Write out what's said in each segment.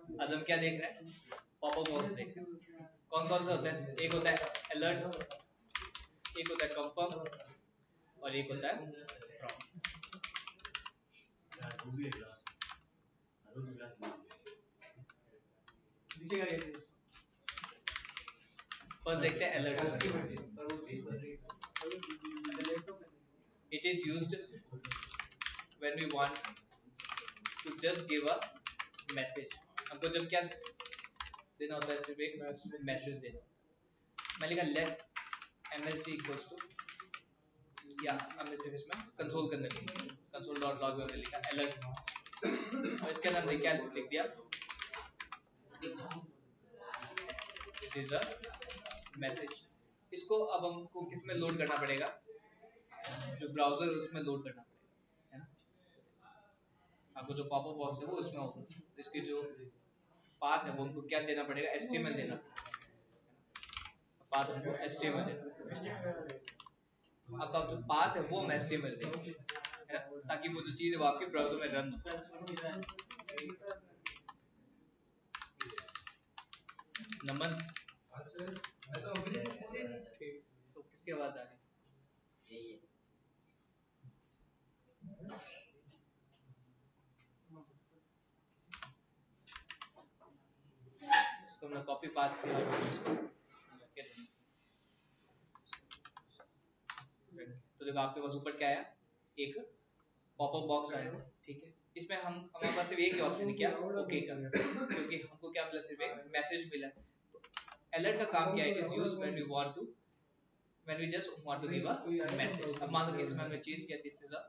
आज हम क्या देख रहे हैं? पॉपअप बॉक्स देख रहे हैं। कौन कौन सा होता है? एक होता है अलर्ट, एक होता है कंफर्म और एक होता है प्रॉम्प्ट। फर्स्ट देखते हैं alert. It is used when we want to just give a message। हमको जब क्या देना होता है? सिर्फ एक मैसेज देना होता है। मैं लिखा let msg equals to, या हमने सिर्फ इसमें कंसोल के अंदर कंसोल डॉट लॉग में लिखा अलर्ट और इसके अंदर हमने क्या लिख दिया? This is a message. इसको अब हमको किस में लोड करना पड़ेगा? जो ब्राउजर है उसमें लोड करना पड़ेगा, है ना? आपको जो पॉपअप बॉक्स है वो उसमें होगा, तो इसकी जो पाथ है वो हमको क्या देना पड़ेगा? HTML देना पड़ेगा। पाथ हमको HTML देना। आपका जो पाथ है वो हम HTML देंगे, है ना? ताकि वो जो चीज़ है वो आपके ब्राउजर में रन हो। नमन, तो किसकी आवाज आ रही है? इसको हमने कॉपी पाथ किया तो देखो आपके पास ऊपर क्या आया? एक पॉपअप बॉक्स आया, ठीक है। इसमें हमारे पास सिर्फ एक ही ऑप्शन है, क्या? ओके का, क्योंकि हमको क्या मिला? सिर्फ एक मैसेज मिला। तो अलर्ट का काम क्या है? It is used when we want to, when we just want to give a message. अब मान लो कि इसमें हमने चेंज किया दिस इज अ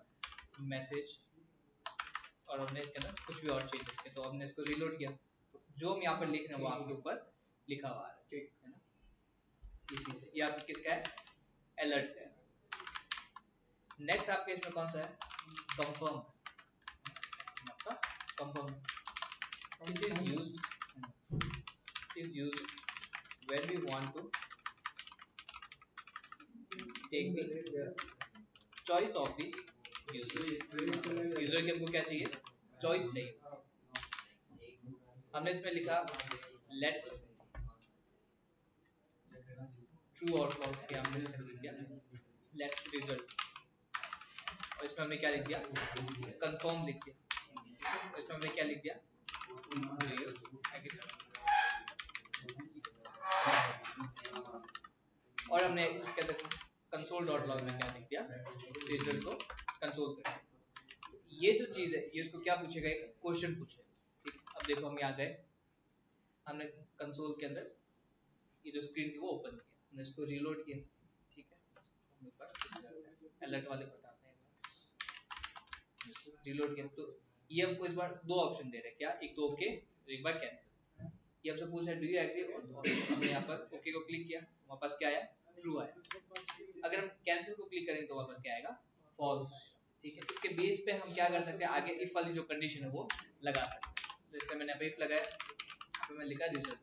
मैसेज और हमने इसके अंदर कुछ भी और चेंजेस किए, तो हमने इसको रीलोड किया, तो जो हम यहाँ पर लिख रहे हैं वो आपके ऊपर लिखा हुआ है ना? ये चीज है, ये आपका किसका है? अलर्ट का है। नेक्स्ट आपके इसमें कौन सा है? कंफर्म। आपका confirm. It is used when we want to take the choice of the user। User के हमको क्या चाहिए? चॉइस चाहिए। हमने इसमें लिखा let true और false के हमने इसमें लिख दिया let result और इसमें हमने क्या लिख दिया? confirm लिख दिया। इसमें हमने क्या लिख दिया? और हमने इसमें क्या लिखा? कंसोल डॉट लॉग में क्या लिख दिया? रिजल्ट को कंसोल कर। तो ये जो चीज है ये इसको क्या पूछेगा? एक क्वेश्चन पूछेगा, ठीक है। अब देखो हम यहाँ गए, हमने कंसोल के अंदर ये जो स्क्रीन थी वो ओपन किया, हमने इसको रीलोड किया, ठीक है। अलर्ट वाले बताते हैं, रीलोड किया तो ये हमको इस बार दो ऑप्शन दे रहे हैं, क्या? एक तो ओके और एक बार कैंसिल। ये हमसे पूछ रहा है डू यू एग्री, और हमने यहाँ पर ओके को क्लिक किया तो हमारे पास क्या आया? ट्रू आया। अगर हम कैंसिल को क्लिक करेंगे तो वापस क्या आएगा? फॉल्स आएगा, ठीक है। इसके बेस पे हम क्या कर सकते हैं? आगे इफ वाली जो कंडीशन है वो लगा सकते हैं। जैसे मैंने इफ लगाया तो मैं लिखा रिजल्ट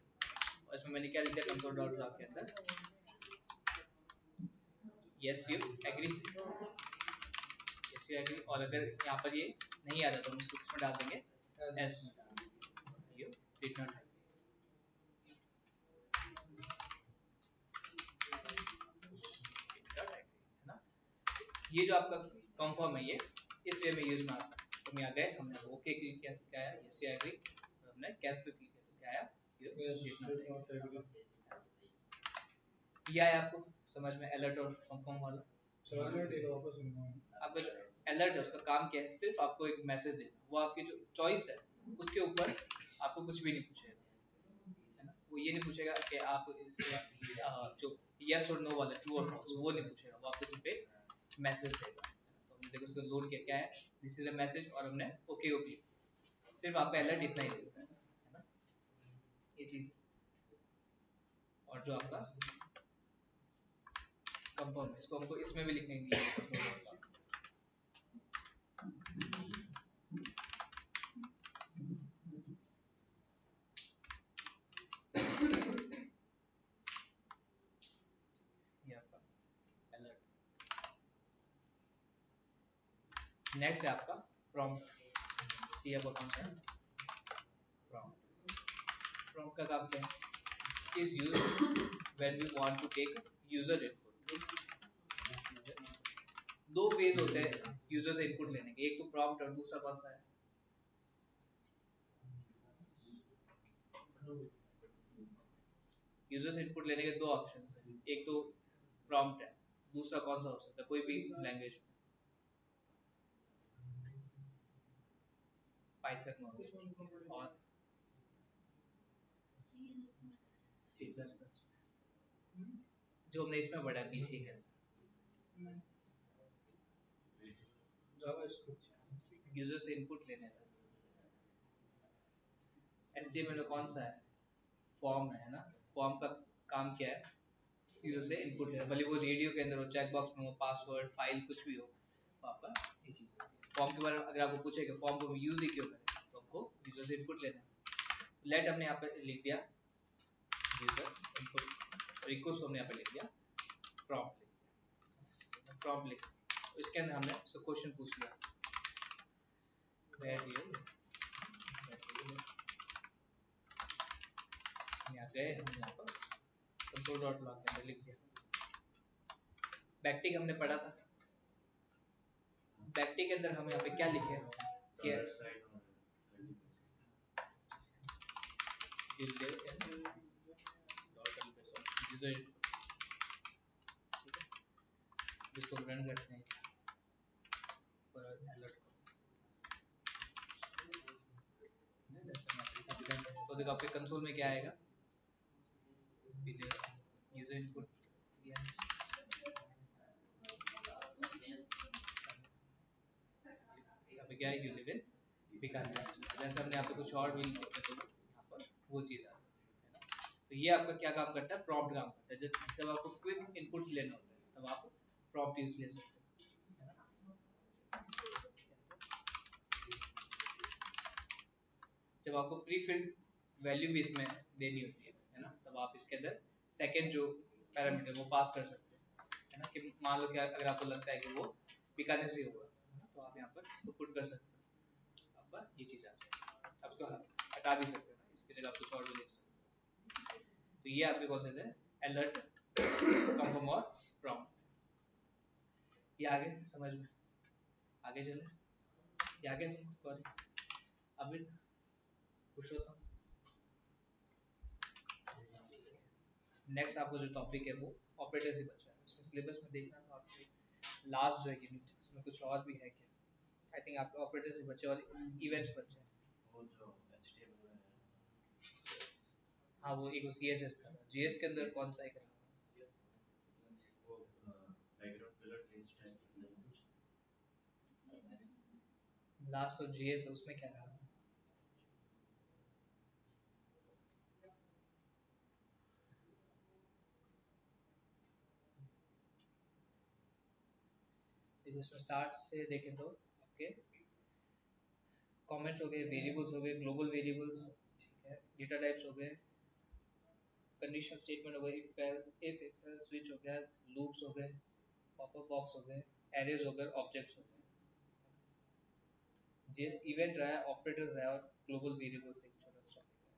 और इसमें मैंने क्या लिखा? कंसोल डॉट लॉग के अंदर yes you agree, yes you agree. और अगर यहाँ पर ये नहीं आ रहा तो हम इसको किसमें डाल देंगे? एल्स में डाल देंगे, यू डिड नॉट। ये जो आपका कंफर्म है ये इस वे में यूज में आता है। तो हम यहाँ गए, हमने ओके क्लिक किया तो क्या आया? Yes you agree. और हमने कैंसिल क्लिक किया तो क्या आया? ये आया आपको समझ में? अलर्ट और कंफर्म वाला आपका जो अलर्ट है उसका काम क्या है? सिर्फ आपको एक मैसेज देना। वो आपकी जो चॉइस है उसके ऊपर आपको कुछ भी नहीं पूछेगा, है ना? वो ये नहीं पूछेगा कि आप इससे जो यस और नो वाला ट्रू और फॉल्स वो नहीं पूछेगा, वो आपको सिर्फ एक मैसेज देगा। तो हमने देखो उसको लोड किया, क्या है? दिस इज अ मैसेज और हमने ओके ओके, सिर्फ आपका अलर्ट इतना ही देता है ना? ये चीज। और जो आपका कंफर्म है इसको हमको इसमें भी लिखने के लिए नेक्स्ट है आपका प्रॉम्प्ट। सी आपका कौन सा है? प्रॉम्प्ट। prompt का काम क्या है? Is used when we want to take user input. दो वेज होते हैं यूजर से इनपुट लेने के, एक तो प्रॉम्प्ट और दूसरा कौन सा है? यूजर से इनपुट लेने के दो ऑप्शंस हैं, एक तो प्रॉम्प्ट है, दूसरा कौन सा हो सकता है? कोई भी लैंग्वेज, पाइथन और सी प्लस प्लस, जो हमने इसमें पढ़ा है बीसीए के अंदर, यूजर से इनपुट लेने का। एचटीएमएल में कौन सा है? फॉर्म है ना। फॉर्म का काम क्या है? यूजर से इनपुट लेना, भले वो रेडियो के अंदर हो, चेक बॉक्स में हो, पासवर्ड फाइल कुछ भी हो, तो आपका ये चीज़ होती है। फॉर्म के बारे में अगर आपको पूछे कि फॉर्म को यूज ही क्यों करें, तो आपको यूजर से इनपुट लेना है। लेट हमने यहाँ पे लिख दिया यूजर इनपुट, और इक्वल्स हमने यहाँ पे लिख दिया प्रॉम्प्ट, लिख दिया प्रॉम्प्ट लिख, इसके अंदर हमने सब क्वेश्चन पूछ लिया, वेयर डू यू, यहाँ गए हम यहाँ पर कंसोल डॉट लॉग के अंदर लिख दिया। बैकटिक हमने पढ़ा था, बैकटिक के अंदर हम यहाँ पे क्या लिखे कि जिसको रन करते हैं और अलर्ट तो देखो आपके कंसोल में क्या आएगा, यूजर इनपुट दिया, क्या है यू लिव इन बीकानेर, जैसे हमने यहाँ पे कुछ और भी तो यहाँ पर वो चीज़ आ रही है। तो ये आपका क्या काम करता है? प्रॉम्प्ट काम करता है। जब आपको क्विक इनपुट्स लेना होता है तब आप प्रॉम्प्ट यूज ले सकते हैं। जब आपको प्री फिल्ड वैल्यू भी इसमें देनी होती है ना, तब आप इसके अंदर सेकेंड जो पैरामीटर वो पास कर सकते हैं, है ना। कि मान लो कि अगर आपको लगता है कि वो बीकानेर से होगा, तो आप यहाँ पर इसको पुट कर सकते हैं, आपका ये चीज़ आ जाएगी। आप उसको हटा भी सकते हैं, इसकी जगह आप कुछ और भी लिख सकते हैं। तो ये आपके कौन से थे? अलर्ट, कंफर्म और प्रॉम्प्ट। ये आगे समझ में, आगे चले, ये आगे सॉरी अभी पुरुषोत्तम। नेक्स्ट आपको जो टॉपिक है वो ऑपरेटर से बचा है, उसमें सिलेबस में देखना तो आपके लास्ट जो है यूनिट उसमें कुछ और भी है क्या? आई थिंक आपके ऑपरेटर से बचे और इवेंट्स बचे हैं। हाँ वो एक CSS का, जीएस के अंदर कौन सा है? लास्ट और जीएस है उसमें क्या रहा? इसमें स्टार्ट से देखें तो आपके कमेंट्स हो गए, वेरिएबल्स हो गए, ग्लोबल वेरिएबल्स, ठीक है, डेटा टाइप्स हो गए, कंडीशन स्टेटमेंट हो गए, इफ स्विच हो गया, लूप्स हो गए, पॉपअप बॉक्स हो गए, एरेज हो गए, ऑब्जेक्ट्स हो गए, जेएस इवेंट रहा है, ऑपरेटर्स है और ग्लोबल वेरिएबल्स एक छोटा सा टॉपिक है।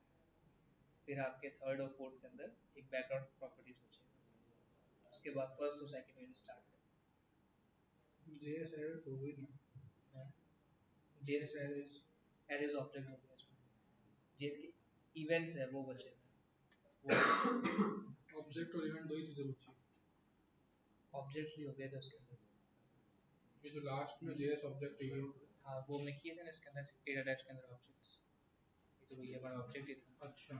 फिर आपके थर्ड और फोर्थ के अंदर एक बैकग्राउंड प्रॉपर्टीज बचे, उसके बाद फर्स्ट और सेकंड यूनिट स्टार्ट करें। जेएस एरेज हो गई ना, जेएस एरेज ऑब्जेक्ट हो गया, इसमें जेएस के इवेंट्स है वो बचे, ऑब्जेक्ट और इवेंट दो ही चीजें बची, ऑब्जेक्ट भी हो गया था उसके अंदर, ये जो लास्ट में जेएस ऑब्जेक्ट है, हाँ वो हमने किए थे ना इसके अंदर डेटा टाइप्स के अंदर ऑब्जेक्ट्स, ये तो वही हमारा ऑब्जेक्ट ही था। अच्छा,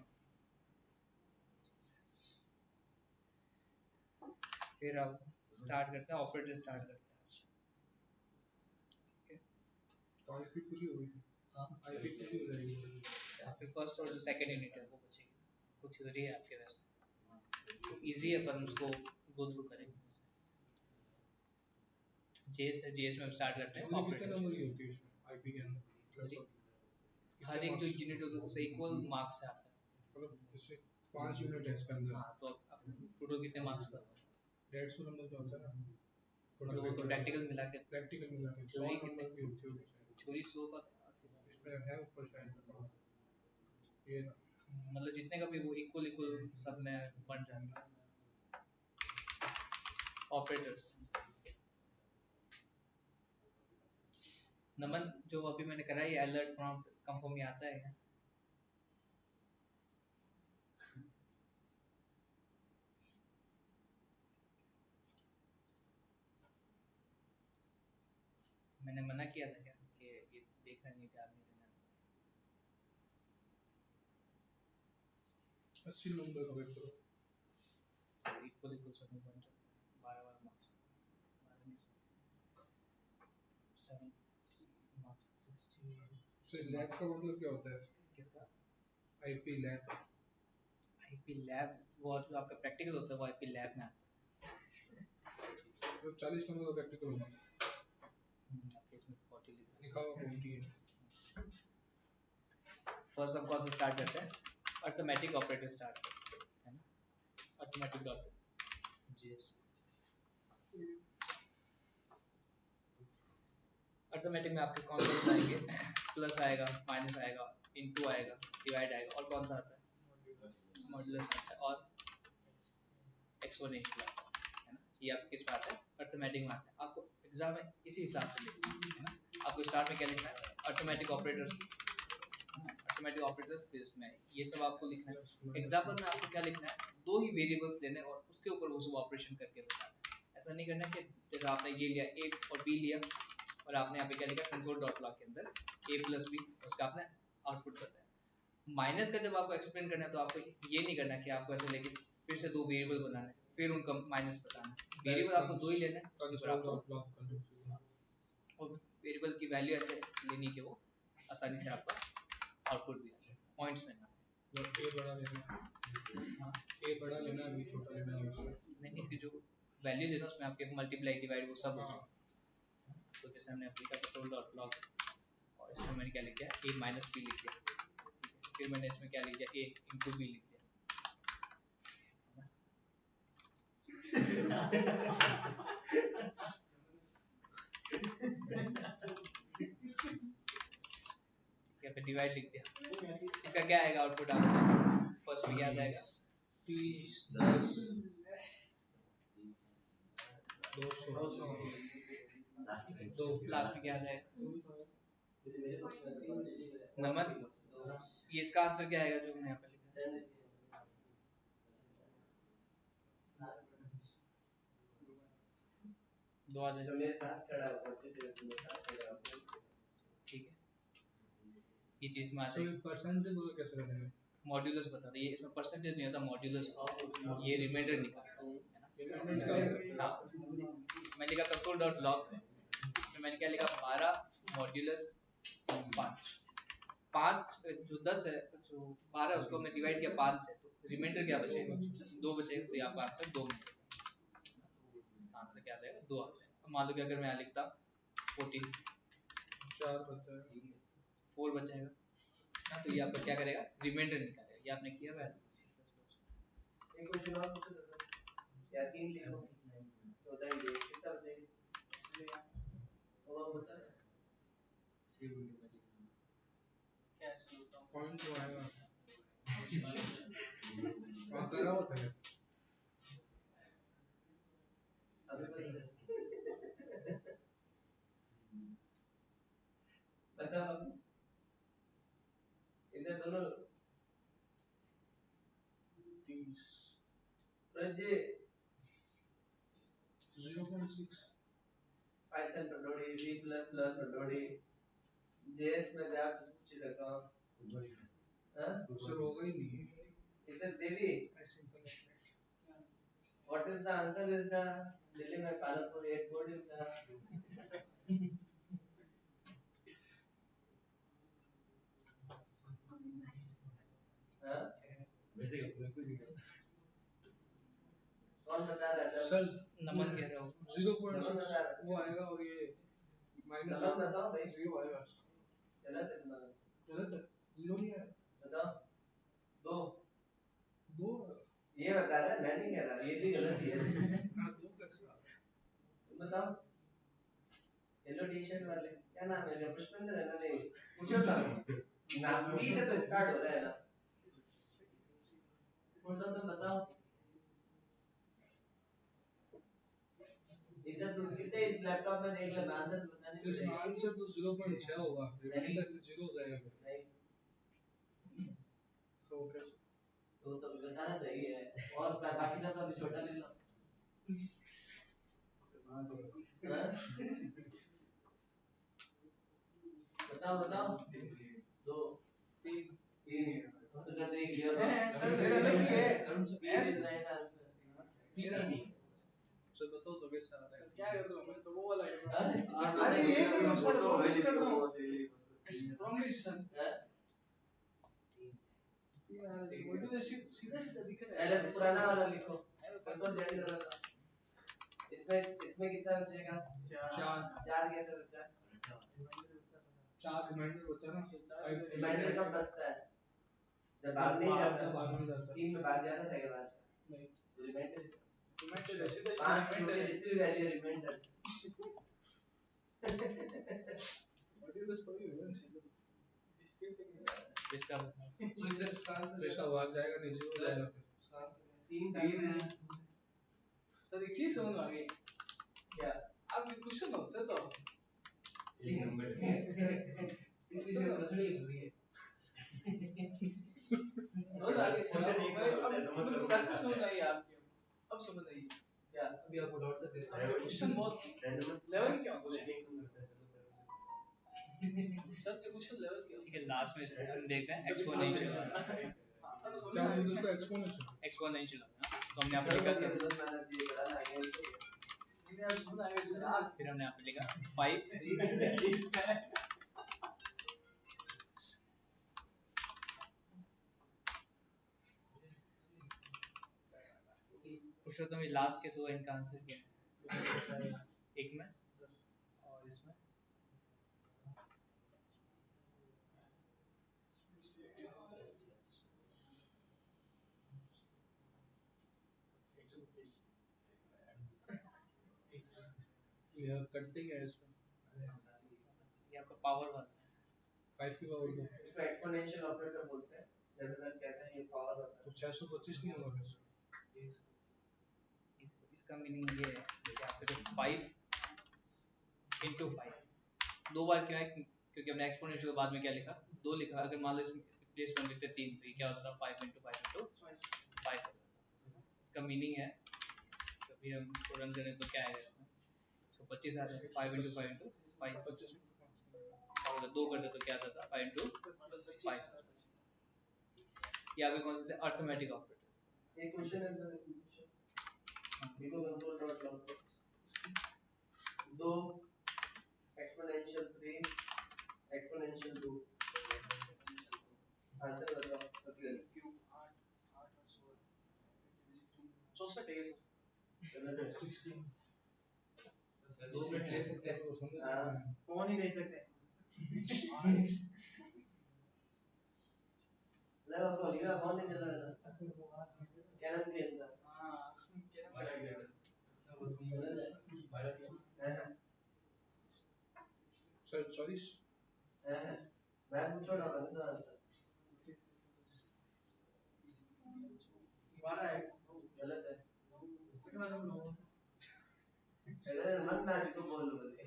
फिर अब स्टार्ट करते हैं, ऑपरेटर स्टार्ट करते हैं। ठीक है, तो आईपी पूरी हो गई। हाँ आईपी पूरी हो जाएगी, फिर फर्स्ट और जो सेकंड यूनिट है वो बचेगी, वो थ्योरी है आपके वैसे, तो इजी है पर उसको गो थ्रू करेंगे। जेएस है, जेएस में हम स्टार्ट करते हैं ऑपरेटर। कितने नंबर की होती है इसमें आईपी के अंदर? हर एक जो यूनिट होता है उसे इक्वल मार्क्स से आता है, मतलब जैसे 5 यूनिट है इसके अंदर, हाँ तो अब टोटल कितने मार्क्स का होता है? 150 नंबर का होता है ना, मतलब वो तो प्रैक्टिकल मिला के, प्रैक्टिकल मिला के थ्योरी कितने की होती है? थ्योरी 100 का 80 इसमें है ऊपर शायद ये मतलब जितने का भी वो इक्वल इक्वल सब में बन जाता है ऑपरेटर्स। नमन जो अभी मैंने करा ये अलर्ट प्रॉम्प्ट कंफर्म में आता है क्या? मैंने मना किया था क्या कि ये देखना नहीं ध्यान नहीं देना? 80 नंबर का पेपर इक्वल इक्वल सब में बन जाता है 12 मार्क्स 12 नहीं 70 मार्क्स 60 तो लैब का मतलब क्या होता है? किसका? IP lab. आईपी लैब वो जो आपका प्रैक्टिकल होता है वो आईपी लैब में आता तो 40 नंबर का प्रैक्टिकल होगा। है। आपके इसमें 40 लिखा हुआ 40 है। फर्स्ट हम कौन सा स्टार्ट करते हैं? अर्थमेटिक ऑपरेटर स्टार्ट करते हैं है ना? अर्थमेटिक डॉट जीएस अर्थमेटिक में आपके कौन कौन से आएंगे? प्लस आएगा, माइनस आएगा, इनटू आएगा, डिवाइड आएगा और कौन सा आता है? मॉड्यूलस आता है और एक्सपोनेंशियल आता है ना? ये आपके किस में आता है? अर्थमेटिक में आता है। आपको एग्जाम में इसी हिसाब से लिखना है ना? आपको स्टार्ट में क्या लिखना है? अर्थमेटिक ऑपरेटर्स, अर्थमेटिक ऑपरेटर्स, फिर इसमें ये सब आपको लिखना है। एग्जाम्पल में आपको क्या लिखना है? दो ही वेरिएबल्स लेने और उसके ऊपर वो सब ऑपरेशन करके बताना। ऐसा नहीं करना कि जैसे आपने ये लिया ए और बी लिया और आपने यहाँ पे क्या लिखा कंट्रोल डॉट ब्लॉक के अंदर ए प्लस बी, उसका आपने आउटपुट बताया। माइनस का जब आपको एक्सप्लेन करना है तो आपको ये नहीं करना कि आपको ऐसे लेके फिर से दो वेरिएबल बनाना है फिर उनका माइनस बताना है। वेरिएबल आपको दो ही लेना है, उसके ऊपर आपको और वेरिएबल की वैल्यू ऐसे लेनी कि वो आसानी से आपका आउटपुट भी आ जाए। पॉइंट्स में ना ए बड़ा लेना, हाँ ए बड़ा लेना, बी छोटा लेना। नहीं, इसकी जो वैल्यूज है ना उसमें आपके मल्टीप्लाई डिवाइड वो सब होगा। तो जैसे हमने अभी का कंट्रोल डॉट ब्लॉक और इसमें मैंने क्या लिख दिया ए माइनस बी लिख दिया, फिर मैंने इसमें क्या लिख दिया ए इंटू बी लिख दिया। ठीक है, फिर डिवाइड लिख दिया। इसका क्या आएगा आउटपुट? आप फर्स्ट में क्या आ जाएगा? 30 10 200 तो लास्ट में क्या आ जाएगा? नंबर ये इसका आंसर क्या आएगा जो हमने यहाँ पे लिखा है? दो आ जाएगा। ठीक है, ये चीज में आ तो जाएगी। परसेंटेज वो कैसे करेंगे? मॉड्यूलस बता दो, ये इसमें परसेंटेज नहीं होता, मॉड्यूलस ये रिमाइंडर निकालता है ना। हाँ, मैं लिखा कंसोल डॉट लॉग, इसमें मैंने क्या लिखा 12 मॉड्यूलस 5 जो 10 है जो 12 उसको मैं डिवाइड किया 5 से, तो रिमाइंडर क्या बचेगा? 2 बचेगा। तो ये आपका आंसर 2 मिलेगा। इसका आंसर क्या आ जाएगा? 2 आ जाएगा। मान लो कि अगर मैं यहाँ लिखता 14 4 बचा है, 4 बचेगा, तो ये आपका क्या करेगा? रिमाइंडर निकालेगा। ये आपने किया हुआ है। एक क्वेश्चन और पूछ दो या 3 लिखो तो बताइए कितना बचेगा वो बता क्या इसमें बताऊं? पॉइंट तो आएगा। वहाँ करा होता है। अभी बता इधर दोनों 30 प्रजे 0.6 Python dot C plus plus dot JS में आप पूछ सकता हूं हां सर होगा ही नहीं इधर दे दी simple estate. What is the answer is the Delhi में कानपुर एयरपोर्ट इज द हां कौन बता रहा है सर नमन कह रहे हो 0.6 वो आएगा और ये माइनस बताओ भाई 0 आएगा। गलत है गलत है, 0 नहीं आया। बताओ दो दो ये बता रहा है, मैं नहीं कह रहा, ये भी गलत ही है। दो कैसे आ रहा तुम बताओ येलो टी शर्ट वाले क्या नाम है? पुष्पेंद्र है ना? नहीं पूछो ना नाम टी से तो स्टार्ट हो रहा है ना। क्वेश्चन तो बताओ इधर तो कितने लैपटॉप में देख ले आंसर बताने में इसका आंसर तो 0.6 होगा रिमाइंडर फिर 0 हो जाएगा फिर नहीं तो कैसे तो बताना सही है और बाकी सब का भी छोटा ले लो हाँ? बताओ बताओ 2 3 तो करते ही क्लियर हो सर मेरा अलग ही है एस राइट आंसर सर बताओ तो कैसा आ रहा है क्या कर रहा हूं मैं तो वो वाला कर रहा अरे हूं अरे ये कर रहा हूं सर प्रॉमिस कर रहा हूं प्रॉमिस सर सीधा सीधा दिख रहा है पहले पुराना वाला लिखो कंट्रोल जेड वाला इसमें कितना बचेगा 4 कैसे बचा 4 रिमाइंडर बचा ना रिमाइंडर कब बचता है जब भाग नहीं जाता 3 में भाग जाता था क्या नहीं तो रिमाइंडर रिमाइंडर सीधा 5 रिमाइंडर जितनी भी value reminder what is the story इसका तो इसे पैसा भाग जाएगा नहीं 0 हो जाएगा फिर 3 है सर एक चीज समझ आ गई क्या आप ये क्वेश्चन होते तो एक नंबर इसकी से रसड़ी हो रही है समझ आ गई क्वेश्चन एक समझ समझ आई आपकी अब समझ आई क्या अभी आपको डाउट तक देता हूं क्वेश्चन बहुत लेवल क्या होता है सर के क्वेश्चन लेवल क्या ठीक है लास्ट में हम देखते हैं एक्सपोनेंशियल क्या बोलते हैं उसको एक्सपोनेंशियल एक्सपोनेंशियल तो हमने यहाँ पे लिखा था फिर हमने यहाँ पे लिखा 5 पुरुषोत्तम ये लास्ट के दो इनका आंसर क्या है एक में और इसमें ये कटिंग है इसमें ये आपका पावर वाला 5 की पावर को इसको एक्सपोनेंशियल ऑपरेटर बोलते हैं जनरल कहते हैं ये पावर होता तो 625 नहीं होगा फिर इसका मीनिंग ये है कि यहाँ पे जो 5 into 5 दो बार क्यों है क्योंकि हमने एक्सपोनेंशियल के बाद में क्या लिखा 2 लिखा अगर मान लो इसकी प्लेस में लिखते 3 तो ये क्या होता 5 into 5 into 5 इसका मीनिंग है कभी हम इसको रन करें तो क्या आएगा इसमें 125 आ जाएगा 5 into 5 into 5 25 और 2 करते तो क्या आता 5 into 5 यहाँ पे कौन से थे अर्थमेटिक ऑपरेटर्स है एक क्वेश्चन है सर देखो control dot log 2 exponential 3 exponential 2 answer बताओ क्यूब 8 8 और 16 64 है सर गलत है 16 2 मिनट ले सकते हैं तो समझ हां फोन ही ले सकते हैं ले बाबू लीला फोन नहीं चला रहा कैनन भी अंदर हां उसमें क्या सर 24 मैं पूछो ना बंदा बारह है गलत है अरे मन ना तो बोल बोले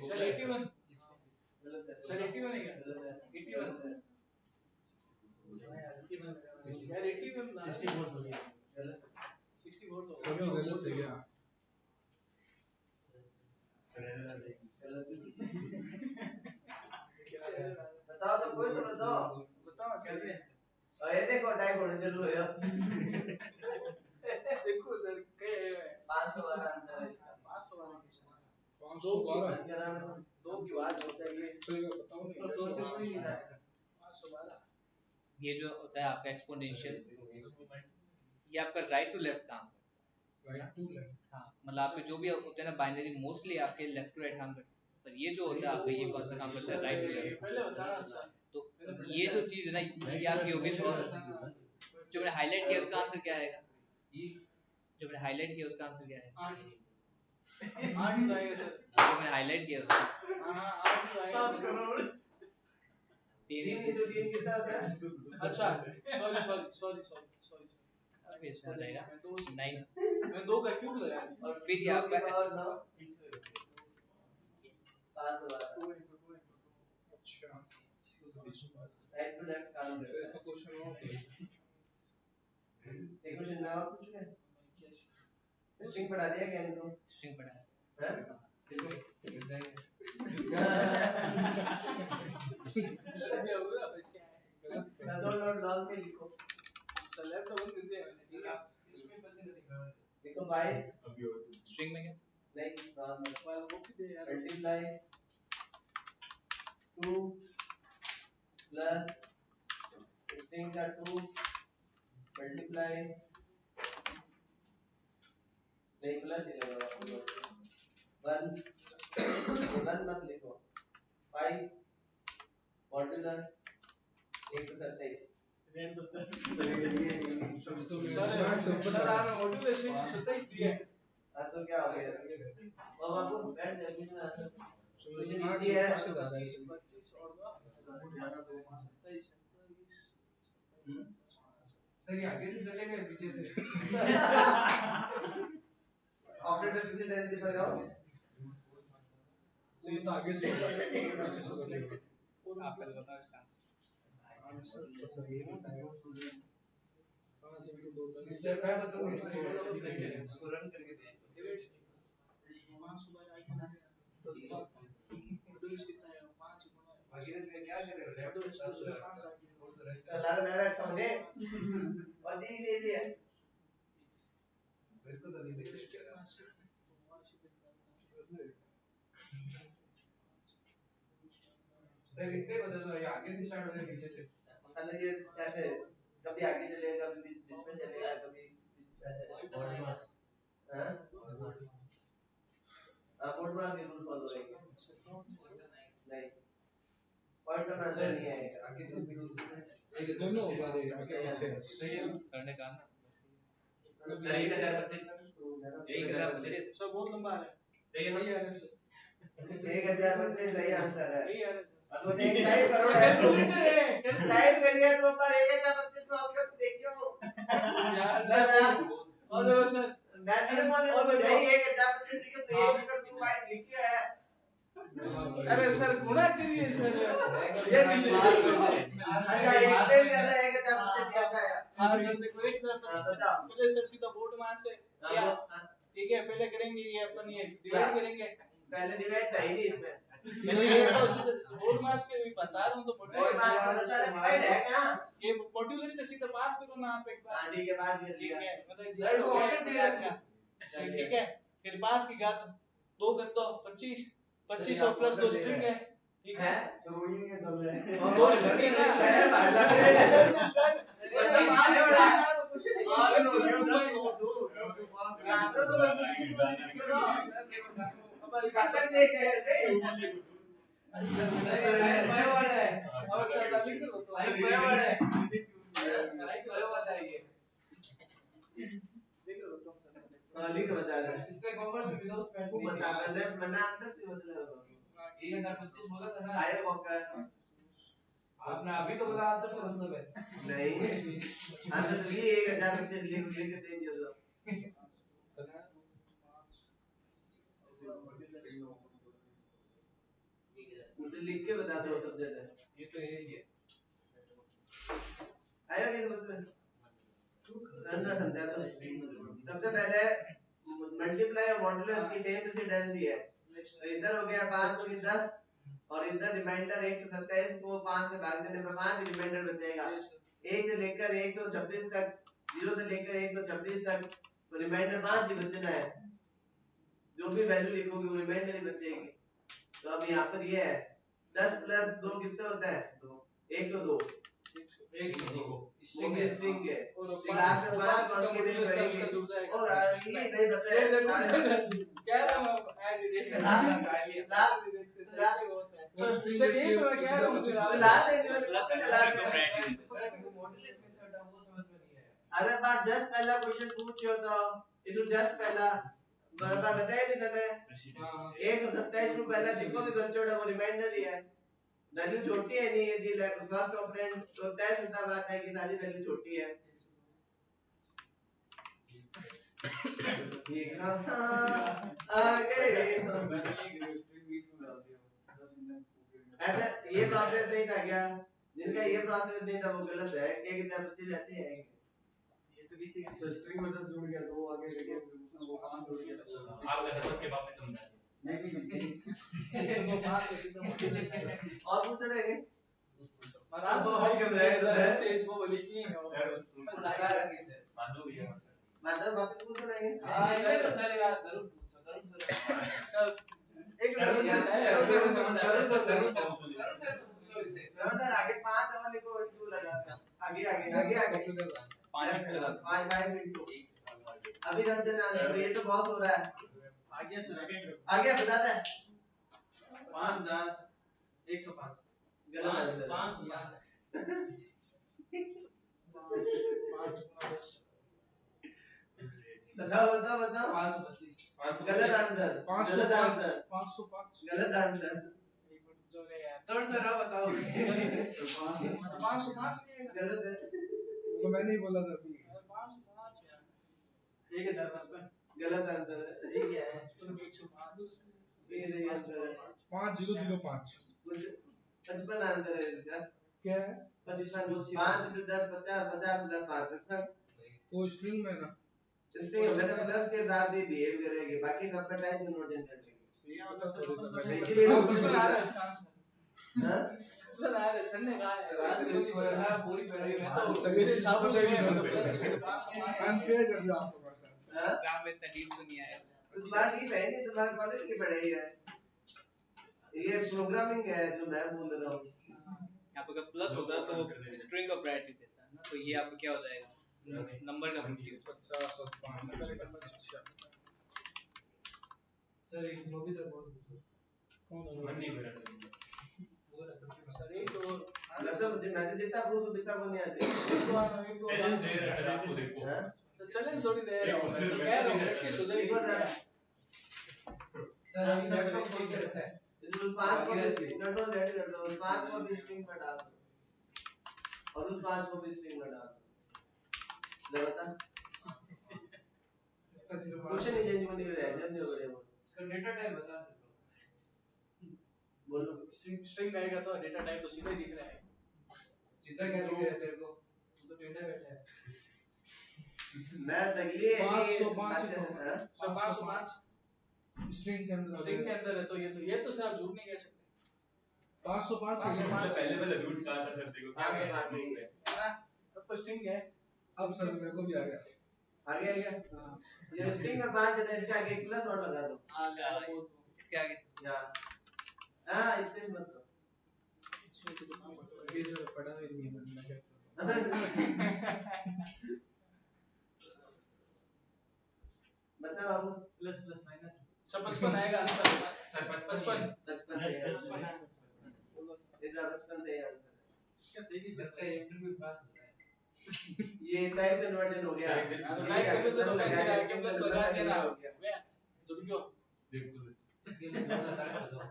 सर 81 गलत है सर 81 है क्या गलत है 81 यार 81 ना 64 हो गया गलत 64 तो सभी गलत है क्या बताओ तो कोई तो बताओ बताओ सर ये देखो टाइप होने चलो यार देखो सर क्या है 500 वाला आंसर है 500 वाला किसका 512 दो की बात होता है ये सही बताओ तो नहीं सोच ही नहीं रहा 512 ये जो होता है आपका एक्सपोनेंशियल ये आपका राइट टू लेफ्ट काम करता राइट टू लेफ्ट है हाँ मतलब आपके जो भी होते हैं ना बाइनरी मोस्टली आपके लेफ्ट टू राइट काम करते हैं पर ये जो होता है आपका ये कौन सा काम करता है राइट टू लेफ्ट पहले बताना सर तो ये जो चीज है ना ये आपकी होगी सॉल्व जो मैंने हाईलाइट किया उसका आंसर क्या आएगा जो मैंने हाईलाइट किया उसका आंसर क्या है 8 8 तो आएगा सर जो मैंने हाईलाइट किया उसका हाँ आप भी आए 7 करोड़ 3 into 3 कितना होता है? अच्छा सॉरी अब इसमें आ जाएगा मैं 2 9 मैं 2 का क्यूब लगाया और फिर यहाँ दो पर की ऐसे पावर 9 5 12 अच्छा राइट टू लेफ्ट काम तो करता इसका क्वेश्चन और क्या है। एक क्वेश्चन मैं और पूछ ले स्ट्रिंग पढ़ा दिया क्या इनको? स्ट्रिंग पढ़ा है हैं? दो नोट लॉन्ग में लिखो सेलेक्ट ओपन कर दिया मैंने ठीक है इसमें पैसे नहीं लिखो बाय स्ट्रिंग में क्या नहीं नॉर्मल वाला वो भी दे यार मल्टीप्लाई 2 प्लस स्ट्रिंग का 2 मल्टीप्लाई नहीं प्लस ही लगेगा 1 मत लिखो 5 मॉड्यूलस 127 रेट तो सर आपने मॉड्यूलेशन 27 दिया है हाँ तो क्या हो गया और बाबू बैठ जा बीच में आकर तो कुछ मार्क्स नीचे है कैसे आ रहा है इसमें? 25 और 27 सर ये आगे से चले गए पीछे से ऑपरेटर किसी टाइम दिखा जाओ तो ये तो आगे से होगा पीछे से होगा नहीं आप पहले बताओ इसका आंसर सर ये बताया हाँ जब तो दो सर मैं बताऊंगा इसको रन करके दे 5 सुबह आके ना मॉड्यूलेशन कितना है 5 गुना भागीरथ भैया क्या कर रहे हो लैपटॉप 5 आके लाल मैं बैठा हूं ने और दी दे दिया मेरे को तो नहीं दिख रहा सर इतने बदल रहा है आगे से स्टार्ट हो गया पीछे से मतलब ये कैसे कभी आगे चलेगा कभी बीच में चलेगा कभी बॉडी मास हां बोर्ड मास के रूल फॉलो करेंगे नहीं पॉइंट ऑफ आंसर नहीं आएगा आगे से पीछे से ये दोनों होगा रे आगे पीछे सही है सर ने कहा ना सर 1025 सब बहुत लंबा है सही है वही ना आ रहा है 1025 सही आंसर है यही आ रहा है अब वो एक टाइप करो है टाइप करिए तो ऊपर 1025 में ऑप्शन देखियो यार सर और सर मैक्सिमम वाले तो नहीं 1025 लिखो तो एक मीटर 2 पॉइंट लिख के है अरे सर गुणा करिए सर ये अच्छा एक पे कर रहा है 1025 दिया था हां सर देखो एक सर 25 बताओ। पहले सर सीधा बोर्ड मार से या ठीक है पहले करेंगे ये अपन ये डिवाइड करेंगे पहले डिवाइड था ही नहीं इसमें पहले ये तो सीधा बोर्ड मास के भी बता रहा हूं तो और मार्क्स का सारा डिवाइड है क्या ये मॉड्यूलस से सीधा पास करो ना आप एक बार हां ठीक है बाद में ठीक लिया है मतलब सर को ऑर्डर दिया था ठीक है फिर 5 की घात 2 कर दो 25 25 और प्लस 2 स्ट्रिंग है ठीक है सर वही है चल रहा है और 2 स्ट्रिंग है अरे भाई साहब सर बाद में बताना तो कुछ नहीं आगे हो गया 10 को 2 आंसर तो अब कब तक देखे साइड बाय वाला है और सर अभी करो तो साइड बाय वाला है साइड बाय वाला है ये देख लो तुम सर लिख बता रहे हैं इसमें कॉमर्स में विदाउट स्पेड तू बता मैंने आंसर से मतलब 1025 बोला था ना आए मौका आपने अभी तो बोला आंसर से मतलब है नहीं आंसर तो ये 1025 लिख के दे दिया तो मुझे लिख के बता दो सब्जेक्ट है ये तो है ही है आया क्या मतलब करना समझा तो सबसे पहले मल्टीप्लाई और मॉड्यूलस की सेम प्रेसिडेंस भी है तो इधर हो गया 5 तो 10 और इधर रिमाइंडर 127 को 5 से भाग देने पर 5 रिमाइंडर बचेगा 1 से लेकर 126 तक 0 से लेकर 126 तक तो रिमाइंडर 5 ही बचना है जो भी वैल्यू लिखोगे वो रिमाइंडर ही बचेगी तो अब यहाँ पर ये है 10 प्लस 2 कितना होता है 102 स्ट्रिंग के लास्ट में 5 कौन के लिए रहेंगे और ये नहीं बचा क्या रहा हूं ऐड सर ये तो क्या रहा हूं तो ला देंगे प्लस मॉड्यूलस में सर वो समझ में नहीं आया अरे बार 10 पहला क्वेश्चन पूछो तो इनु 10 पहला बताया नहीं था मैं। 127 को पहला जिसको भी बच्चों वो रिमाइंडर ही है। वैल्यू छोटी है नहीं, यदि फर्स्ट ऑपरेंड तो तय शुदा बात है कि सारी वैल्यू छोटी है। ठीक है आगे ऐसा ये प्रोसेस नहीं था क्या? जिनका ये प्रोसेस नहीं था वो गलत है। एक इधर बच्चे जाते हैं ये तो किसी स्ट्रिंग में 10 जुड़ गया तो वो आगे रह गया वो 5 जुड़ गया। आप गलत के बाप में समझा नहीं 5 और पूछ रहे हैं महाराज भाई कम रहेगा स्टेज को बोली कि लगा रखी थे माधव भैया मतलब वापस पूछ रहे हैं। हां इसे तो सारी बात जरूर पूछो सर एक सर आगे 5 और लिखो 2 लगा आगे आगे आगे आगे 5 मिनट लगा 5 मिनट अभी समझ ना आया ये तो बहुत हो रहा है। आगे सर आगे बता दे 5105 गलत 5 बताओ 525 गलत आंसर 505 505 गलत आंसर एक मिनट जो रे यार थोड़ा सा रहा बताओ 505 गलत है तो मैंने ही बोला था अभी 505 यार ठीक है 10 गलत आंसर है। सही क्या है? 105 ये सही आंसर है। 5005 55 आंसर है इसका। क्या है 55 5 + 10 50 50 + 5 55 वो स्ट्रिंग में ना इसलिए वैसे प्लस के साथ ही बिहेव करेगी बाकी सबका टाइप नोट इन कर लेगी। ये वाला सर इसीलिए वो कुछ बचपन आ रहा है इसका आंसर हां बचपन आ रहा है सर ने कहा है राज इसको है ना पूरी पैरवी में तो सवेरे साबुन में साबुन प्लस 505 अनफेयर कर दिया आपको पास हां एग्जाम में इतना डीप तो नहीं आया। तुम्हारा ठीक है नहीं तुम्हारे कॉलेज की पढ़ाई है ये प्रोग्रामिंग है जो मैं बोल रहा हूँ। यहाँ पे अगर प्लस होता तो वो स्ट्रिंग का प्रायोरिटी देता है ना, तो ये आपका क्या हो जाएगा नंबर का 50 50 और 5 सर एक नोबी तक बोल कौन मन नहीं है कर रहा सर एक और मतलब मुझे मैसेज देता पूछ दिखता को नहीं आते चैलेंज दे रहा है आपको देखो हां चैलेंज थोड़ी दे रहा हूं मैं कह रहा हूं प्रैक्टिस हो जाएगी सर अभी तक तो कोई करता है इस 5 को कंट्रोल लेट कर दो 5 को भी स्ट्रिंग में डाल दो और उस 5 को भी स्ट्रिंग में डाल दो ले बता इसका सिर्फ क्वेश्चन ही चेंज होने रहे जल्दी हो रहे हो इसका डेटा टाइप बता बोलो स्ट्रिंग आएगा तो डेटा टाइप तो सीधा ही दिख रहा है सीधा क्या दिख रहा है तेरे को तो डेटा बैठा है मैं तगली है 505 हां सब 505 स्ट्रिंग के अंदर स्ट्रिंग के अंदर है तो ये तो सर आप झूठ नहीं कह सकते 505 505 पहले वाला झूठ कहा था सर देखो क्या आगे गया बात नहीं है है ना तब तो स्ट्रिंग है अब सर मेरे को भी आ गया आगे आ गया ये स्ट्रिंग में 5 है इसके आगे प्लस और लगा दो इसके आगे यहां हां स्पेस मत दो ये सर पढ़ा हुआ नहीं है मैं क्या बताओ प्लस प्लस माइनस सब 55 आएगा आंसर सर 55 55 इसका 55 दे आंसर क्या सही नहीं लगता है इंटरव्यू पास हो रहा है ये टाइप कन्वर्जन हो गया तो टाइप करने से तो कैसे आएगा प्लस लगा देना वे जुड़ गयो देखो इसके लिए थोड़ा टाइम बताओ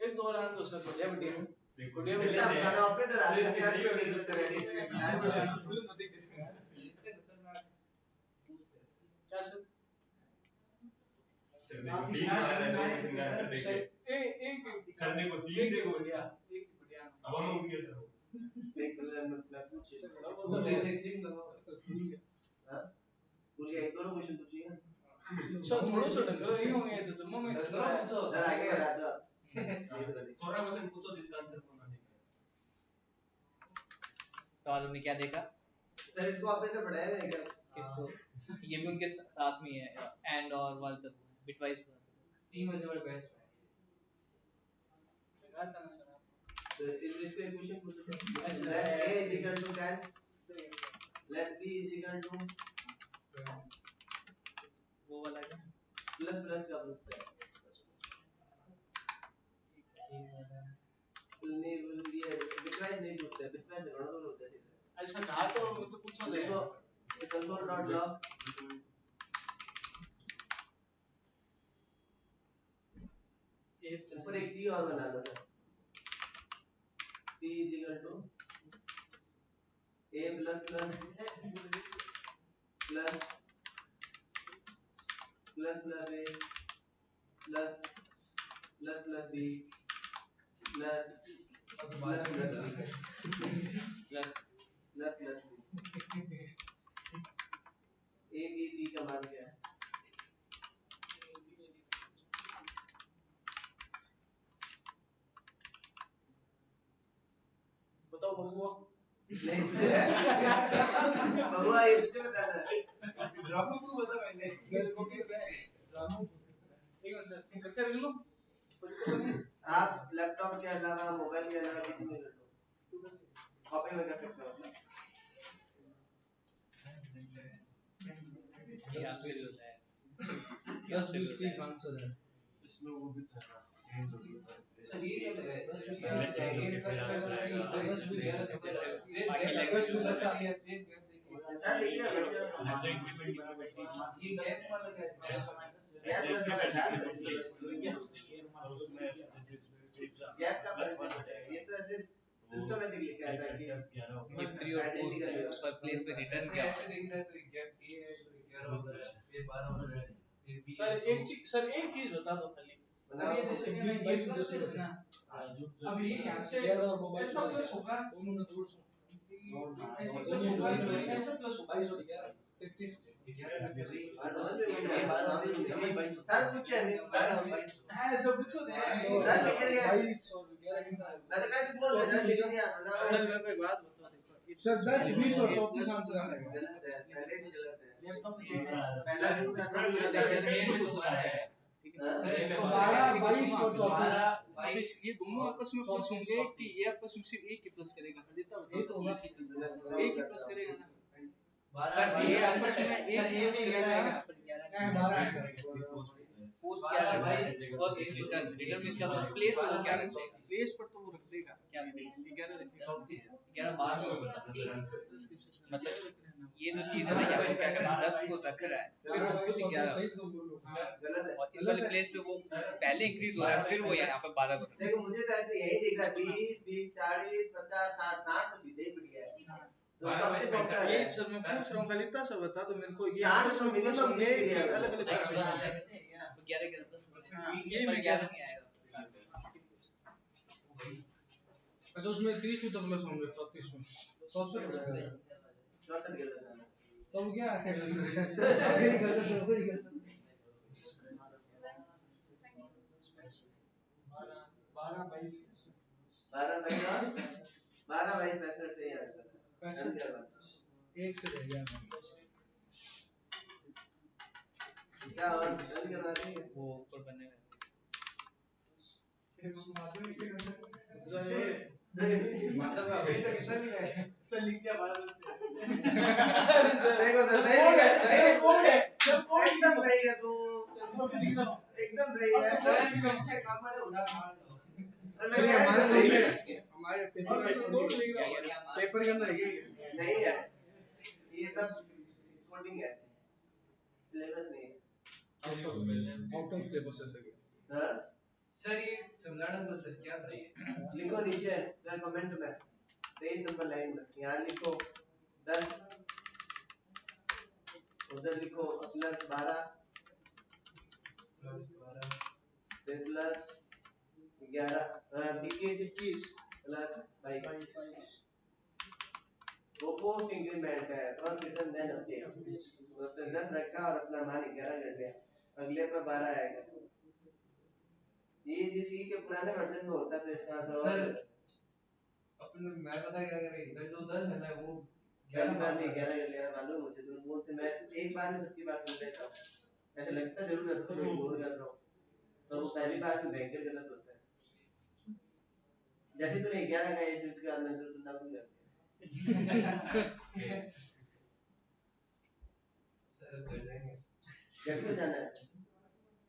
एक दो और आंसर सर बढ़िया बढ़िया देखो बढ़िया इतना बढ़िया बड़ा ऑपरेटर आ गया क्या यूज करेंगे क्या सर सर देखो सीन आ रहा है देखो आंसर देखिए एक सर देखो सीन देखो बढ़िया एक बढ़िया अब हम उठ गए सर एक मतलब पूछिए वो बेसिक सीख लो हां बोलिए एक और क्वेश्चन पूछिए सर थोड़ा सा ढंग नहीं होंगे तो तुम में ढंग पूछो सर आगे बढ़ा दो थोड़ा क्वेश्चन पूछो जिसका आंसर होना देखा तो आज हमने क्या देखा सर इसको ऑपरेटर पढ़ाया है क्या इसको ये भी उनके साथ में ही है एंड और वाल तक बिटवाइज 3 बजे वाला बैच लगा था ना सर तो इसके क्वेश्चन पूछो late a is equal to 10 let b is equal to वो वाला क्या प्लस प्लस का पूछता है नहीं ये बिटवाइज नहीं पूछते बिटवाइज गणना होता है ऐसा कहा तो वो तो पूछो दे देखो कंसोल डॉट लॉग ऊपर एक सी और बना लो sir C is equal to A plus plus plus plus plus A plus plus plus B plus plus plus plus plus plus A B C का मान क्या है बताओ बबुआ नहीं बबुआ ये मुझे बताना है रामू तू बता पहले मेरे को क्या है रामू एक मिनट सर करके रख लो आप लैपटॉप के अलावा मोबाइल के अलावा किसी में कर लो कॉपी में कर सकते हो ये आपसे भी होता है Plus 20 आंसर है इसमें वो भी था सर ये क्या लगा है पहले चाहिए फिर आंसर आएगा। सर लिखिए ये गैप वाला क्या है गैप का परिचय ये तो ऐसे सिस्टमैटिक लिखा है कि ये प्री और पोस्ट है उस पर प्लेस पे रिटर्न क्या ऐसे देखता है तो गैप ये है तो 11 हो रहा है फिर 12 हो रहा है फिर 20 सर एक चीज बता दो खाली बनाओ ये जैसे ये प्लस प्लस है ना अब ये यहाँ से ऐसा प्लस होगा दोनों में जोड़ ऐसा प्लस होगा ऐसा प्लस होगा 33 सर कुछ है नहीं ऐसा पूछो दे सर लिख दिया 22 और 11 कितना है मैं तो कल बोल रहा था लिख दिया सर मेरे को एक बात बता देखो सर 10 20 और 34 आंसर आएगा गलत है पहले भी गलत है लैपटॉप में पहला भी सर इसको 12 22 और 34 22 ये दोनों आपस में प्लस होंगे कि ये आपस में सिर्फ एक ही प्लस करेगा देता ये तो होगा एक ही प्लस करेगा ना बारह ये आपस में एक प्लस करेगा नहीं 12 है पोस्ट क्या है भाई फर्स्ट रिटर्न रिटर्न में इसका प्लेस पे वो क्या रख देगा प्लेस पर तो वो रख देगा क्या रखेगा 11 रखेगा 11 12 मतलब ये जो चीज है ना यहाँ पे क्या कर 10 को रख रहा है फिर वो खुद 11 सही तो बोलो गलत है और इस वाले प्लेस पे वो पहले इंक्रीज हो रहा है फिर वो यहाँ पे 12 को देखो मुझे तो ऐसे यही दिख रहा 20 20 40 50 60 60 तो सीधे ही बढ़िया है तो सबसे कौन सा ये है सर मैं पूछ रहा हूँ खाली इतना सा बता दो मेरे को ये चार आपस तो में प्लस minimum होंगे दिख रहा है। अलग अलग नहीं प्लस प्लस हो होंगे जाएगा 11 11 प्लस ये ये में 11 नहीं आएगा अच्छा उसमें 30 तो प्लस होंगे 34 में 64 64 गलत है तो क्या है आगे ही गलत है वही गलत 12 22 12 22 65 से ही आंसर है डन करवा एक से रह गया क्या और डन करवा देंगे वो ऊपर बनने में मतलब अभी तक कितना नहीं है सर लिख दिया 12 देखो सर सर कोड है सर कोड एकदम सही है तू कोड लिख दो एकदम सही है सर सबसे कम है उड़ा मार दो और चलिए मैं हमारे नहीं नहीं है है हमारे और मैं कोड लिख रहा हूँ पेपर के अंदर है ये नहीं है ये सब कोडिंग है सिलेबस नहीं है आउट ऑफ सिलेबस है सर हां सर ये समझाना तो सर क्या था ये लिखो नीचे सर कमेंट में 23 नंबर लाइन में यहाँ लिखो 10 उधर लिखो प्लस 12 प्लस 12 फिर प्लस 11 21 प्लस 22 वो पोस्ट इंक्रीमेंट है फर्स्ट रिटर्न देन अपडेट उसने 10 रखा और अपना मान 11 कर लिया अगले पे 12 आएगा ये जिस के पुराने वर्जन में होता तो इसका तो सर अपन मैं पता क्या कर रही इधर जो 10 है ना वो 11 बार में 11 कर लिया मालूम मुझे तुम बोलते मैं एक बार में सबकी बात सुन लेता हूं ऐसा लगता जरूर है तो मैं इग्नोर कर रहा हूं तो वो पहली बार में भयंकर गलत होता है जैसे तूने 11 का ये चीज के अंदर तो सुनना भूल गया सर कर देंगे जब तो जाना है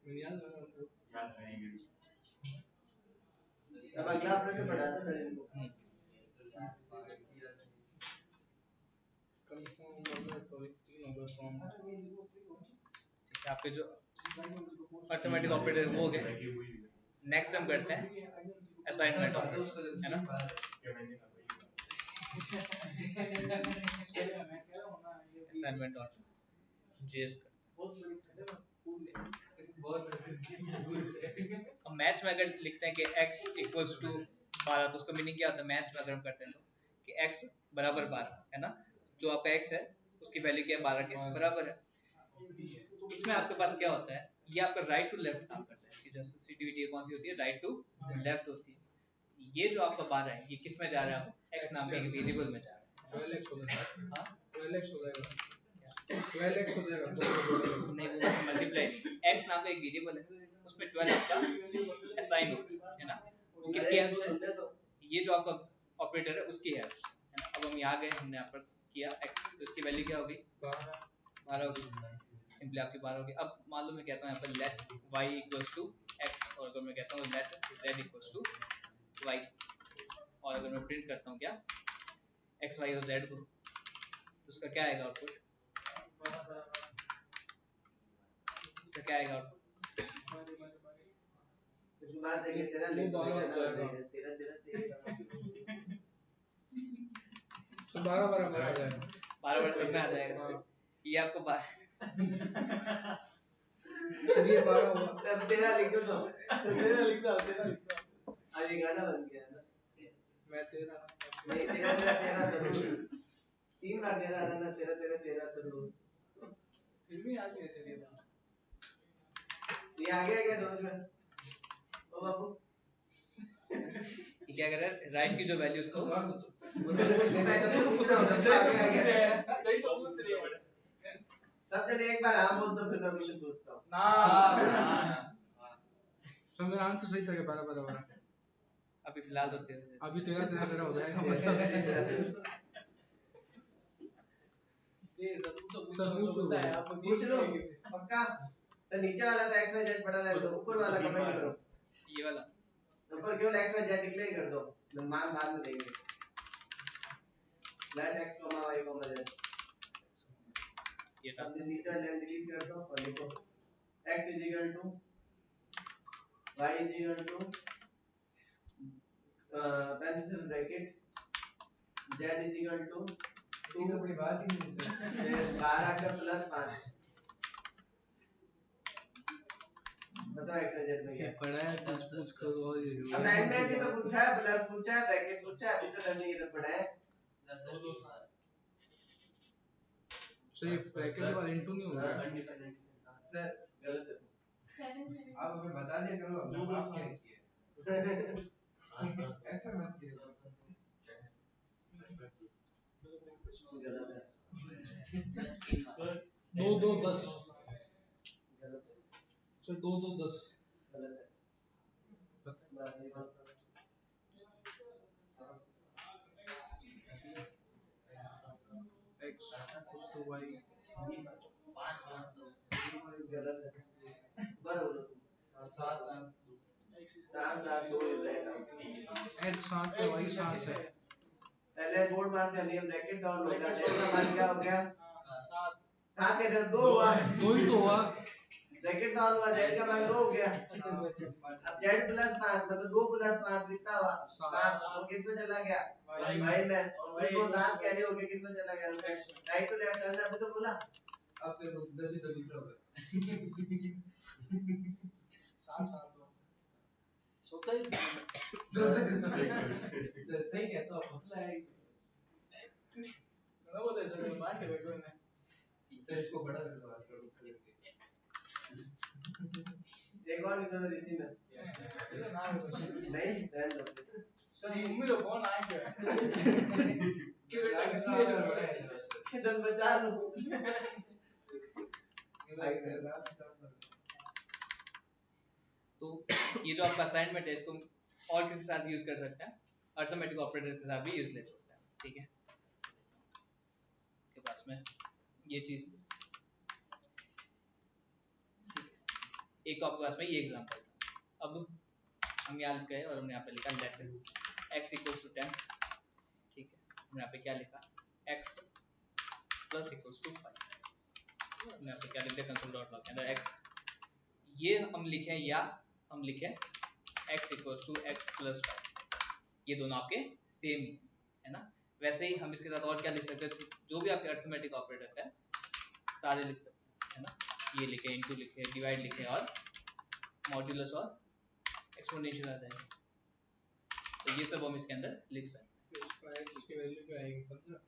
मैं याद कर रहा हूं याद करेंगे अब अगला प्रश्न पढ़ाता सर इनको कंफर्म वाला सॉरी 3 होगा फॉर्म। ठीक है, आपके जो अर्थमेटिक ऑपरेटर वो हो गए। नेक्स्ट हम करते हैं असाइनमेंट ऑपरेटर, है ना। असाइनमेंट ऑपरेटर जीएस का अब मैथ्स में अगर लिखते हैं कि x इक्वल्स टू 12 तो उसका मीनिंग क्या होता है मैथ्स में अगर हम करते हैं तो कि x बराबर 12 है ना, जो आपका x है उसकी वैल्यू क्या है 12 के बराबर है। इसमें आपके पास क्या होता है, ये आपका राइट टू लेफ्ट काम करता है, इसकी जो सेंसिटिविटी कौन सी होती है, राइट टू लेफ्ट होती है। ये जो आपका 12 है ये किस में जा रहा है, x नाम के वेरिएबल में जा रहा है। 12x हो जाएगा। हाँ 12x हो जाएगा। 12x हो जाएगा तो नहीं वो मल्टीप्लाई x नाम का एक वेरिएबल है उसमें 12 आपका असाइन होगा, है ना। वो किसकी हेल्प से, ये जो आपका ऑपरेटर है उसकी हेल्प से, है ना। अब हम यहाँ गए, हमने यहाँ पर किया x तो इसकी वैल्यू क्या होगी 12 होगी, सिंपली आपकी 12 होगी। अब मान लो मैं कहता हूँ यहाँ पर let y equals to x और अगर मैं कहता हूँ let z equals to y और अगर मैं प्रिंट करता हूँ क्या x y और z को तो उसका क्या आएगा आउटपुट, इसका क्या आएगा आउटपुट, बात देखिए तेरा लिख दो तेरा 12 बराबर आ जाएगा। 12 वर्ष में आ जाएगा। ये आपको सर ये 12 होगा। अब तेरा लिख दो तेरा लिख दो आज ये गाना बन गया ना। मैं तेरा नहीं तेरा जरूर 3 बार तेरा रहना तेरा जरूर फिर भी आज कैसे दिया ये आ गया क्या समझ में ओ बाबू ये क्या कर रहा है, राइट की जो वैल्यू उसको मैं तो पूछ रहा हूं आ गया नहीं तो पूछ रही है तब चलिए एक बार हाँ बोल दो फिर मैं क्वेश्चन पूछता हूं ना सर मेरा आंसर सही था कि 12 बराबर है। अभी फिलहाल तो तेरा अभी तेरा हो जाएगा मतलब। ये सब तो सर पूछ लो है आप पूछ लो पक्का तो नीचे वाला तो x y z पड़ा रहे तो ऊपर वाला कमेंट करो, ये वाला ऊपर केवल x y z डिक्लेयर कर दो, मान बाद में देंगे लेट x y z ये था अब नीचे वाला लाइन डिलीट कर दो और लिखो x y parenthesis bracket z ये तो बड़ी बात ही नहीं सर। 12 का प्लस 5 बताओ x y z में क्या पढ़ा है पूछ कर और ये असाइनमेंट ही तो पूछा है, प्लस पूछा है, ब्रैकेट पूछा है, अभी तो लर्निंग इधर पढ़ा है। सर ये ब्रैकेट वाला इनटू नहीं होगा सर गलत है आप हमें बता दिया करो अब आप क्या किए ऐसा मत कीजिए। गलत है 2 2 10 सर 2 2 10 गलत है x to y गलत है बराबर 7 7 2 x 7 है y 7 है। पहले बोर्ड मार दिया नियम ब्रैकेट डाउन हो गया इसका मान क्या हो गया 7 7 के 2 हुआ 2 ही तो हुआ। ब्रैकेट डाउन हुआ z का मान 2 हो गया अब z प्लस 5 मतलब 2 प्लस 5 कितना हुआ 7 और किस में चला गया y में और फिर वो 7 कैरी हो गया किस में चला गया राइट टू लेफ्ट टर्न अभी तो बोला अब तेरे को सीधा सीधा लिख रहा होगा 7 सोचा ही सही कहता हूँ पतला है मैं बोलते सर मान के बैठो मैं सर इसको बड़ा कर दो आजकल एक और निकल रही ना नहीं रहने दो सर मम्मी तो फोन आए क्या किधर बचा लो तो ये जो आपका असाइनमेंट है इसको और किसी के साथ यूज कर सकते हैं, अर्थमेटिक ऑपरेटर के साथ भी यूज ले सकते हैं, ठीक है। के पास में ये चीज एक तो आपके पास में ये एग्जांपल था। अब हम यहाँ गए और हमने यहाँ पे लिखा लेट x इक्वल्स टू 10, ठीक है। हमने यहाँ पे क्या लिखा x प्लस इक्वल्स टू 5। मैं आपको क्या लिख दिया कंसोल डॉट लॉग के अंदर x, ये हम लिखें या हम लिखें x equals to x plus 5, ये दोनों आपके सेम ही है ना। वैसे ही हम इसके साथ और क्या लिख सकते हैं, जो भी आपके अरिथमेटिक ऑपरेटर्स हैं सारे लिख सकते हैं है ना। ये लिखे, इनटू लिखे, डिवाइड लिखे और मॉड्यूलस और एक्सपोनेंशियल आ जाएगा, तो ये सब हम इसके अंदर लिख सकते हैं। इसकी वैल्यू क्या आएगी 15?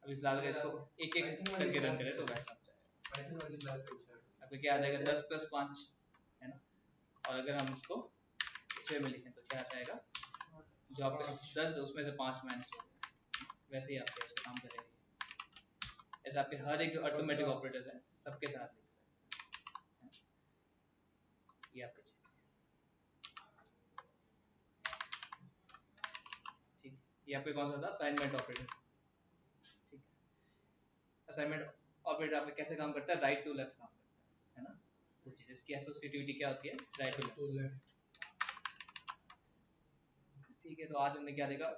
अभी फिलहाल अगर इसको एक एक करके रन करें तो वैसा हो जाएगा। पाइथन वाली क्लास है उसमें। आपको क्या आ जाएगा 10 प्लस 5 है ना। और अगर हम इसको इस वे में लिखें तो क्या आ जाएगा, जो आपका 10 है उसमें से 5 माइनस हो गया, वैसे ही आपके ऐसे काम करेंगे। ऐसे आपके हर एक जो अरिथमेटिक ऑपरेटर्स हैं सबके साथ लिख सकते हैं। ये आपकी चीज़ है, ठीक है। ये आपके कौन सा था, असाइनमेंट ऑपरेटर, ठीक है। असाइनमेंट ऑपरेटर आपका कैसे काम करता है, राइट टू लेफ्ट काम करता है ना। वो चीज़ इसकी एसोसिएटिविटी क्या होती है, राइट टू लेफ्ट, तो लेफ्ट। ठीक है। तो आज हमने क्या देखा,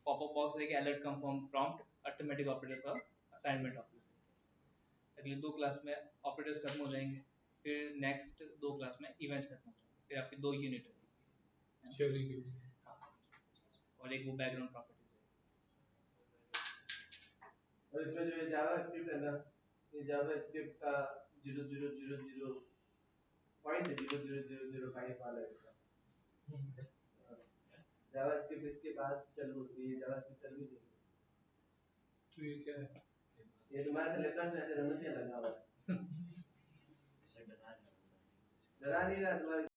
पॉपअप बॉक्स देखा, alert come from prompt, arithmetic operators और असाइनमेंट ऑपरेटर। अगली 2 क्लास में ऑपरेटर्स खत्म हो जाएंगे, फिर नेक्स्ट 2 क्लास में इवेंट्स खत्म हो जाएंगे, फिर आपकी 2 यूनिट रहेगी, थ्योरी की। हाँ, और एक वो बैकग्राउंड प्रॉपर्टीज और इसमें जो ये जावा स्क्रिप्ट है ना, ये जावा स्क्रिप्ट का 0000 पॉइंट 000005 वाला है इसका। जावा स्क्रिप्ट इसके बाद चालू होती है, जावा स्क्रिप्ट चल भी नहीं। तो ये क्या है? ये तुम्हारे सिलेबस में ऐसे रमतिया लगा हुआ है। डरा नहीं रहा तुम्हारे